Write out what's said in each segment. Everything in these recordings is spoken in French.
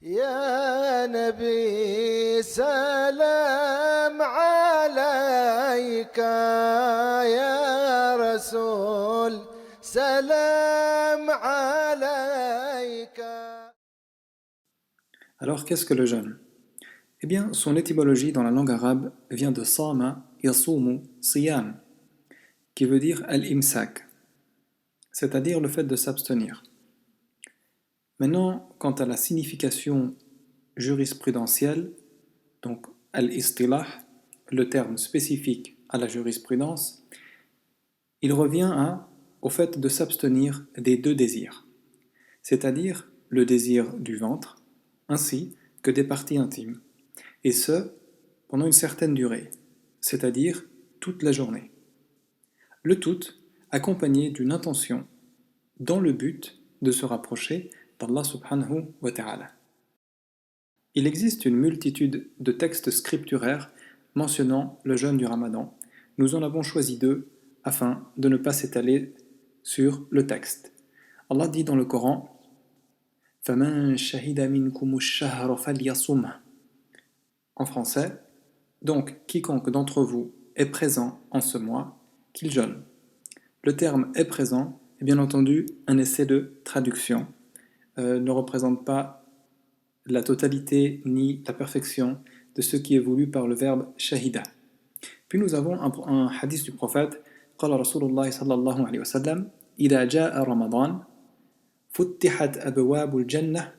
يا نبي سلام عليك يا رسول سلام عليك. Alors, qu'est-ce que le jeûne? Eh bien, son étymologie dans la langue arabe vient de sama yasumu siyam, qui veut dire al-imsak, c'est-à-dire le fait de s'abstenir. Maintenant, quant à la signification jurisprudentielle, donc al-istilah, le terme spécifique à la jurisprudence, il revient au fait de s'abstenir des deux désirs, c'est-à-dire le désir du ventre, ainsi que des parties intimes, et ce, pendant une certaine durée, c'est-à-dire toute la journée. Le tout accompagné d'une intention dans le but de se rapprocher d'Allah subhanahu wa ta'ala. Il existe une multitude de textes scripturaires mentionnant le jeûne du Ramadan. Nous en avons choisi deux afin de ne pas s'étaler sur le texte. Allah dit dans le Coran فَمَنْ شَهِدَ مِنْكُمُ الشَّهْرَ فَلْيَصُمْهُ. En français, donc quiconque d'entre vous est présent en ce mois, qu'il jeûne. Le terme est présent est bien entendu un essai de traduction, ne représente pas la totalité ni la perfection de ce qui est voulu par le verbe shahida. Puis nous avons un hadith du prophète قال رسول الله صلى الله عليه وسلم إذا جاء رمضان فتحت أبواب الجنة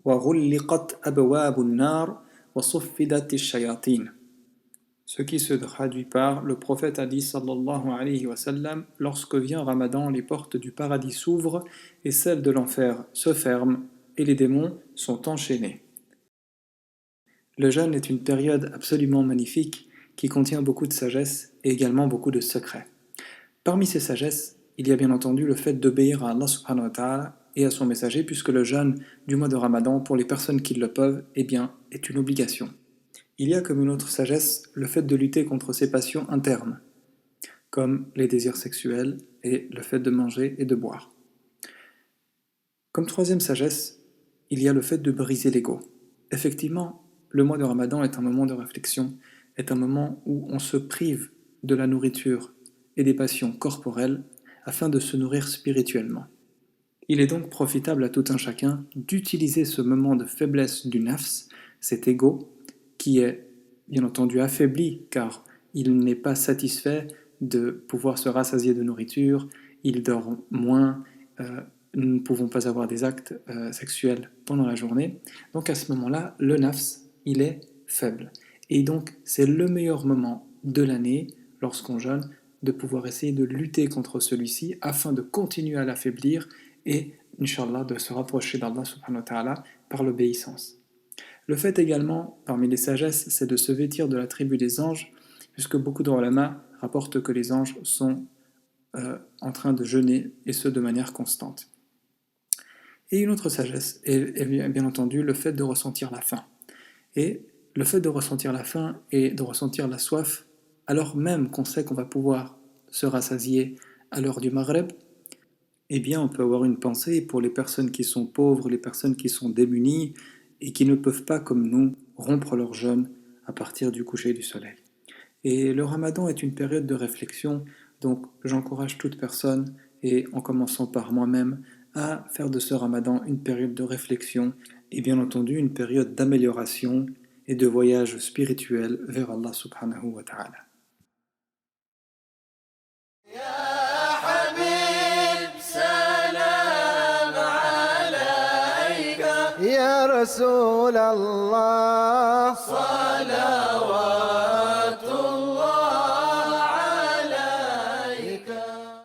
وغلقت أبواب النار وصفدت الشياطين. Ce qui se traduit par le prophète a dit sallallahu alayhi wa sallam, lorsque vient Ramadan, les portes du paradis s'ouvrent et celles de l'enfer se ferment et les démons sont enchaînés. Le jeûne est une période absolument magnifique qui contient beaucoup de sagesse et également beaucoup de secrets. Parmi ces sagesses, il y a bien entendu le fait d'obéir à Allah subhanahu wa ta'ala et à son messager, puisque le jeûne du mois de Ramadan, pour les personnes qui le peuvent, eh bien, est une obligation. Il y a comme une autre sagesse le fait de lutter contre ses passions internes, comme les désirs sexuels et le fait de manger et de boire. Comme troisième sagesse, il y a le fait de briser l'ego. Effectivement, le mois de Ramadan est un moment de réflexion, est un moment où on se prive de la nourriture et des passions corporelles afin de se nourrir spirituellement. Il est donc profitable à tout un chacun d'utiliser ce moment de faiblesse du nafs, cet ego, qui est bien entendu affaibli car il n'est pas satisfait de pouvoir se rassasier de nourriture, il dort moins, nous ne pouvons pas avoir des actes sexuels pendant la journée. Donc à ce moment-là, le nafs, il est faible. Et donc c'est le meilleur moment de l'année, lorsqu'on jeûne, de pouvoir essayer de lutter contre celui-ci afin de continuer à l'affaiblir et, Inch'Allah, de se rapprocher d'Allah subhanahu wa ta'ala par l'obéissance. Le fait également, parmi les sagesses, c'est de se vêtir de la tribu des anges, puisque beaucoup de ulama rapportent que les anges sont en train de jeûner, et ce de manière constante. Et une autre sagesse est bien entendu le fait de ressentir la faim. Et le fait de ressentir la faim et de ressentir la soif, alors même qu'on sait qu'on va pouvoir se rassasier à l'heure du Maghreb, eh bien on peut avoir une pensée pour les personnes qui sont pauvres, les personnes qui sont démunies et qui ne peuvent pas, comme nous, rompre leur jeûne à partir du coucher du soleil. Et le Ramadan est une période de réflexion, donc j'encourage toute personne, et en commençant par moi-même, à faire de ce Ramadan une période de réflexion et bien entendu une période d'amélioration et de voyage spirituel vers Allah subhanahu wa ta'ala. يا رسول الله